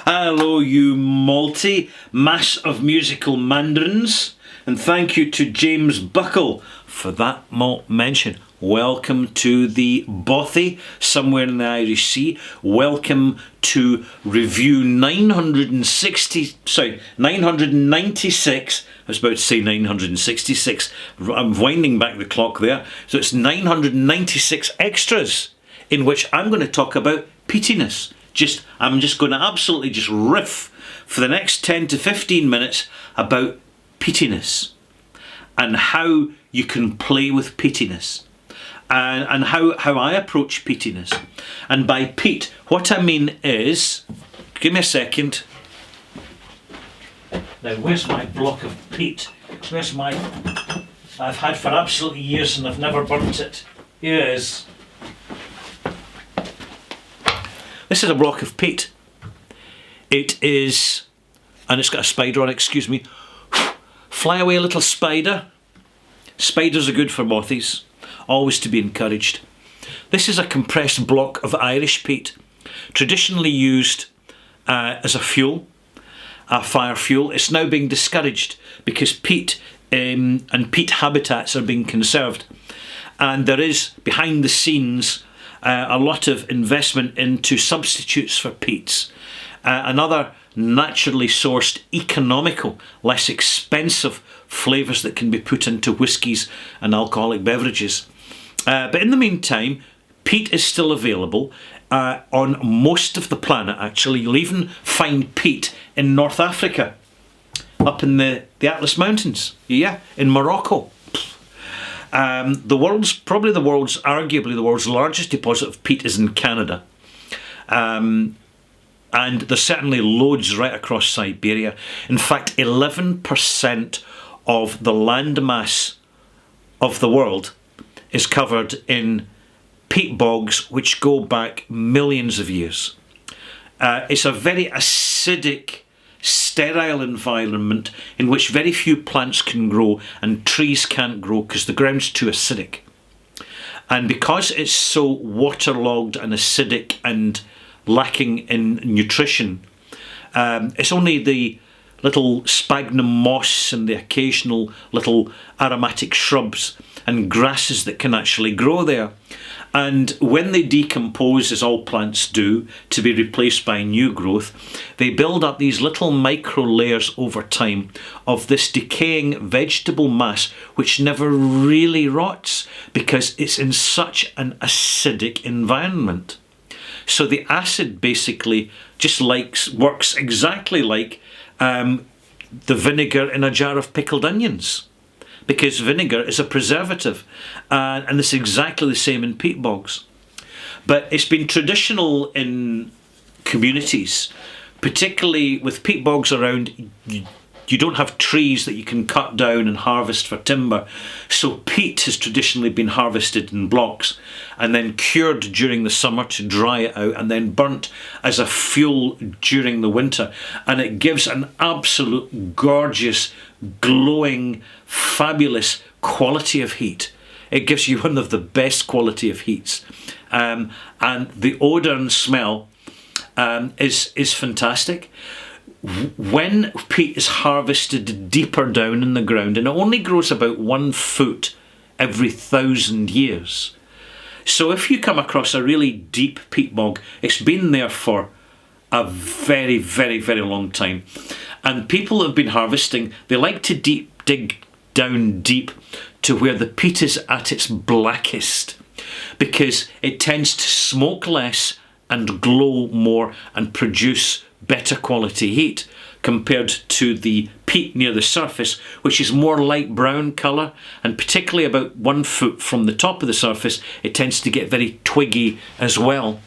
Hello, you multi-mass of musical mandarins, and thank you to James Buckle for that malt mention. Welcome to the Bothy, somewhere in the Irish Sea. Welcome to review 996. I was about to say 966. I'm winding back the clock there. So it's 996 extras in which I'm going to talk about peatiness. I'm just going to absolutely just riff for the next 10 to 15 minutes about peatiness and how you can play with peatiness and how I approach peatiness. And by peat, what I mean is, give me a second. Now, where's my block of peat? I've had for absolutely years and I've never burnt it. Here it is. This is a block of peat. It is, and it's got a spider on it, excuse me. Fly away, little spider. Spiders are good for bothies, always to be encouraged. This is a compressed block of Irish peat, traditionally used as a fuel, a fire fuel. It's now being discouraged because peat and peat habitats are being conserved. And there is, behind the scenes, a lot of investment into substitutes for peats and other naturally sourced, economical, less expensive flavours that can be put into whiskies and alcoholic beverages. But in the meantime, peat is still available on most of the planet, actually. You'll even find peat in North Africa, up in the Atlas Mountains, in Morocco. Arguably the world's largest deposit of peat is in Canada. And there's certainly loads right across Siberia. In fact, 11% of the landmass of the world is covered in peat bogs, which go back millions of years. It's a very acidic, sterile environment in which very few plants can grow and trees can't grow because the ground's too acidic. And because it's so waterlogged and acidic and lacking in nutrition, it's only the little sphagnum moss and the occasional little aromatic shrubs and grasses that can actually grow there. And when they decompose, as all plants do, to be replaced by new growth, they build up these little micro layers over time of this decaying vegetable mass which never really rots because it's in such an acidic environment. So the acid basically just works exactly like the vinegar in a jar of pickled onions, because vinegar is a preservative, and it's exactly the same in peat bogs. But it's been traditional in communities, particularly with peat bogs around. You don't have trees that you can cut down and harvest for timber, so peat has traditionally been harvested in blocks and then cured during the summer to dry it out and then burnt as a fuel during the winter. And it gives an absolute gorgeous, glowing, fabulous quality of heat. It gives you one of the best quality of heats. And the odour and smell is fantastic. When peat is harvested deeper down in the ground, and it only grows about 1 foot every 1,000 years. So if you come across a really deep peat bog, it's been there for a very, very, very long time. And people that have been harvesting, they like to dig down deep to where the peat is at its blackest, because it tends to smoke less and glow more and produce better quality heat compared to the peat near the surface, which is more light brown colour, and particularly about 1 foot from the top of the surface it tends to get very twiggy as well.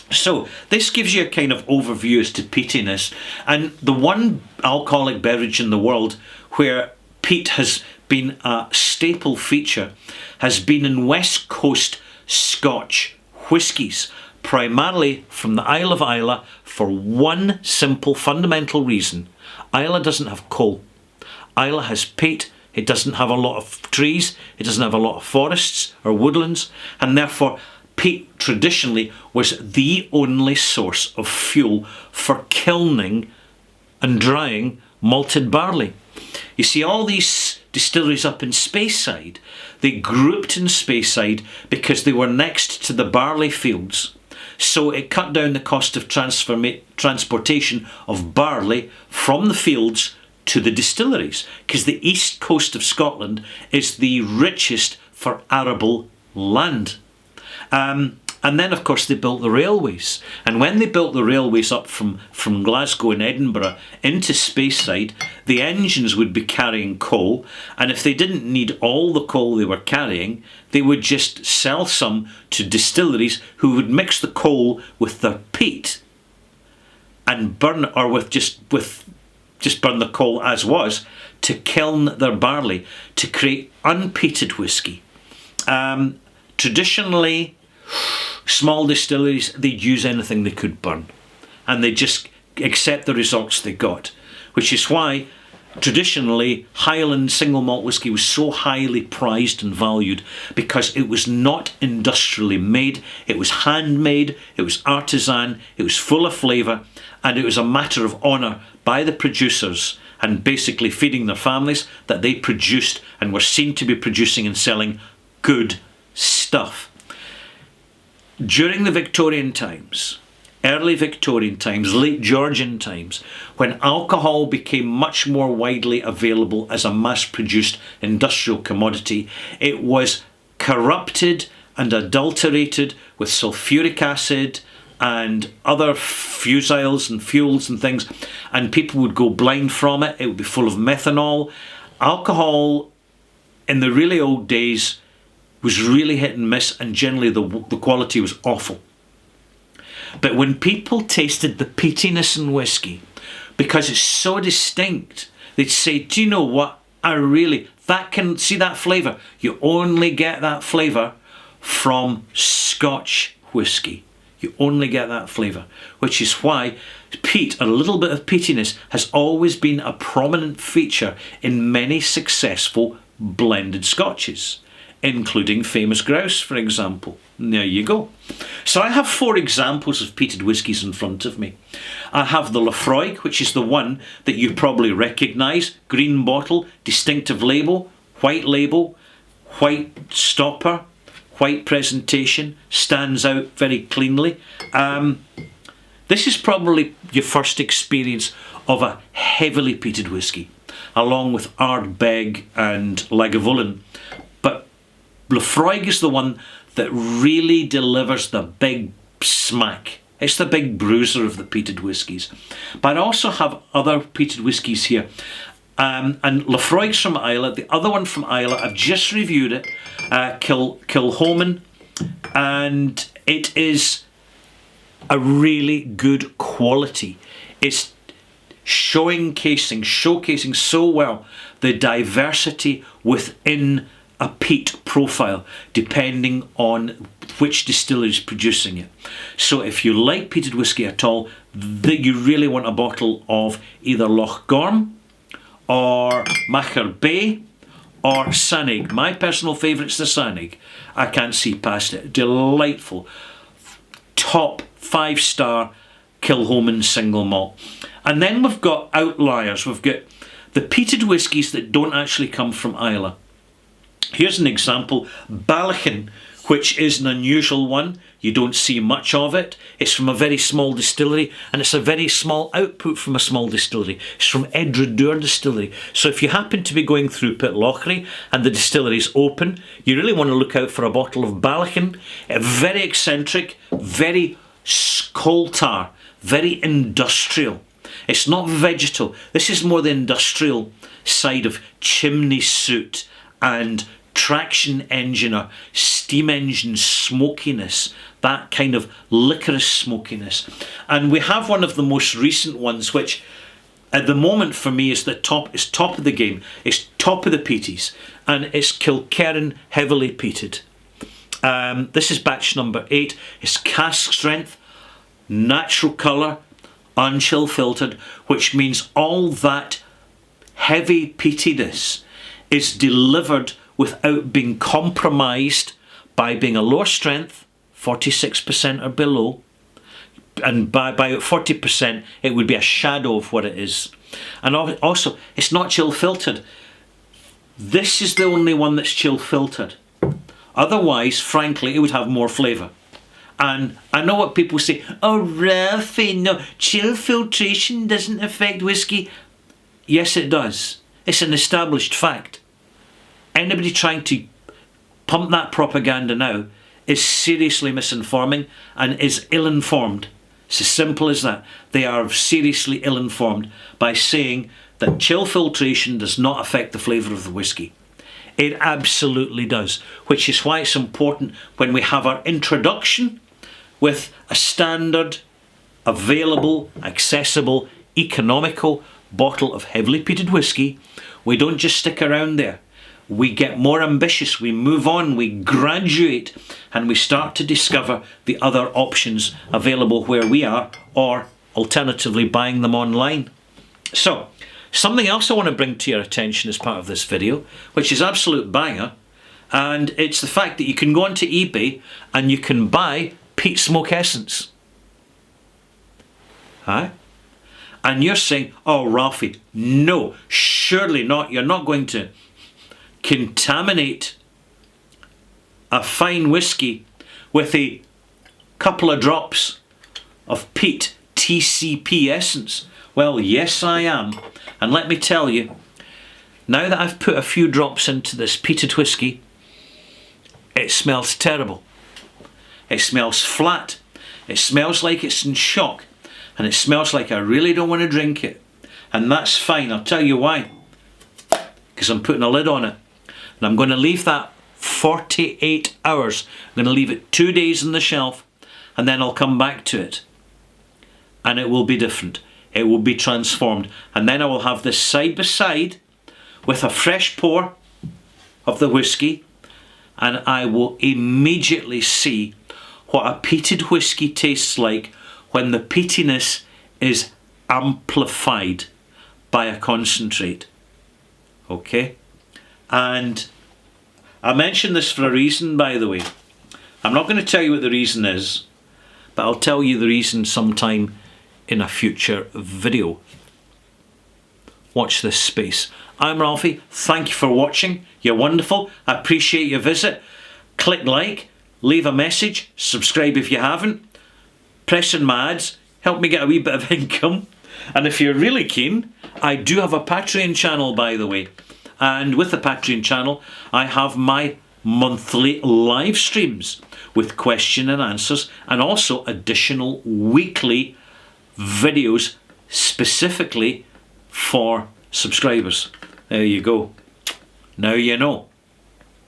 So this gives you a kind of overview as to peatiness. And the one alcoholic beverage in the world where peat has been a staple feature has been in West Coast Scotch whiskies, primarily from the Isle of Islay, for one simple fundamental reason. Islay doesn't have coal. Islay has peat. It doesn't have a lot of trees. It doesn't have a lot of forests or woodlands, and therefore peat traditionally was the only source of fuel for kilning and drying malted barley. You see, all these distilleries up in Speyside, they grouped in Speyside because they were next to the barley fields. So it cut down the cost of transportation of barley from the fields to the distilleries, because the east coast of Scotland is the richest for arable land. And then, of course, they built the railways. And when they built the railways up from Glasgow and Edinburgh into Speyside, the engines would be carrying coal. And if they didn't need all the coal they were carrying, they would just sell some to distilleries who would mix the coal with their peat and burn, or with just burn the coal as was, to kiln their barley to create unpeated whisky. Traditionally, small distilleries, they'd use anything they could burn, and they'd just accept the results they got, which is why traditionally Highland single malt whisky was so highly prized and valued, because it was not industrially made, it was handmade, it was artisan, it was full of flavour, and it was a matter of honour by the producers and basically feeding their families that they produced and were seen to be producing and selling good stuff. During the Victorian times, early Victorian times, late Georgian times, when alcohol became much more widely available as a mass-produced industrial commodity, it was corrupted and adulterated with sulfuric acid and other fusiles and fuels and things, and people would go blind from it. It would be full of methanol. Alcohol in the really old days was really hit and miss, and generally the quality was awful. But when people tasted the peatiness in whisky, because it's so distinct, they'd say, do you know what, see that flavour? You only get that flavour from Scotch whisky. You only get that flavour, which is why peat, a little bit of peatiness, has always been a prominent feature in many successful blended Scotches, including Famous Grouse, for example. And there you go. So I have 4 examples of peated whiskies in front of me. I have the Laphroaig, which is the one that you probably recognise. Green bottle, distinctive label, white stopper, white presentation, stands out very cleanly. This is probably your first experience of a heavily peated whisky, along with Ardbeg and Lagavulin. But Laphroaig is the one that really delivers the big smack. It's the big bruiser of the peated whiskies. But I also have other peated whiskies here. And Laphroaig's from Islay. The other one from Islay, I've just reviewed it, Kilchoman, and it is a really good quality. It's showcasing so well the diversity within a peat profile, depending on which distillery is producing it. So if you like peated whisky at all, you really want a bottle of either Loch Gorm or Macher Bay or Sanig. My personal favourite's the Sanig. I can't see past it. Delightful. Top 5-star Kilchoman single malt. And then we've got outliers. We've got the peated whiskies that don't actually come from Islay. Here's an example. Ballachan, which is an unusual one. You don't see much of it. It's from a very small distillery, and it's a very small output from a small distillery. It's from Edradour Distillery. So if you happen to be going through Pitlochry and the distillery's open, you really want to look out for a bottle of Ballachan. Very eccentric, very coal tar, very industrial. It's not vegetal. This is more the industrial side of chimney soot and traction engine or steam engine smokiness, that kind of licorice smokiness. And we have one of the most recent ones, which at the moment for me is top of the game. It's top of the peaties, and it's Kilkerran heavily peated. This is batch number 8. It's cask strength, natural colour, unchill filtered, which means all that heavy peatiness is delivered without being compromised by being a lower strength, 46% or below. And by about 40%, it would be a shadow of what it is. And also, it's not chill filtered. This is the only one that's chill filtered. Otherwise, frankly, it would have more flavour. And I know what people say, oh Ralphie, no, chill filtration doesn't affect whiskey. Yes, it does. It's an established fact. Anybody trying to pump that propaganda now is seriously misinforming and is ill-informed. It's as simple as that. They are seriously ill-informed by saying that chill filtration does not affect the flavour of the whiskey. It absolutely does, which is why it's important when we have our introduction with a standard, available, accessible, economical bottle of heavily peated whiskey. We don't just stick around there. We get more ambitious, we move on, we graduate, and we start to discover the other options available where we are, or alternatively buying them online. So, something else I want to bring to your attention as part of this video, which is absolute banger, and it's the fact that you can go onto eBay and you can buy peat smoke essence. Huh? And you're saying, oh Ralphie, no, surely not, you're not going to contaminate a fine whiskey with a couple of drops of peat TCP essence. Well, yes I am. And let me tell you, now that I've put a few drops into this peated whiskey, it smells terrible. It smells flat. It smells like it's in shock. And it smells like I really don't want to drink it. And that's fine. I'll tell you why. Because I'm putting a lid on it. And I'm going to leave that 48 hours. I'm going to leave it 2 days on the shelf. And then I'll come back to it. And it will be different. It will be transformed. And then I will have this side by side with a fresh pour of the whiskey. And I will immediately see what a peated whiskey tastes like when the peatiness is amplified by a concentrate. Okay? And I mention this for a reason, by the way. I'm not going to tell you what the reason is, but I'll tell you the reason sometime in a future video. Watch this space. I'm Ralphie. Thank you for watching. You're wonderful. I appreciate your visit. Click like, leave a message, subscribe if you haven't. Press in my ads, help me get a wee bit of income. And if you're really keen, I do have a Patreon channel, by the way. And with the Patreon channel, I have my monthly live streams with question and answers, and also additional weekly videos specifically for subscribers. There you go. Now you know.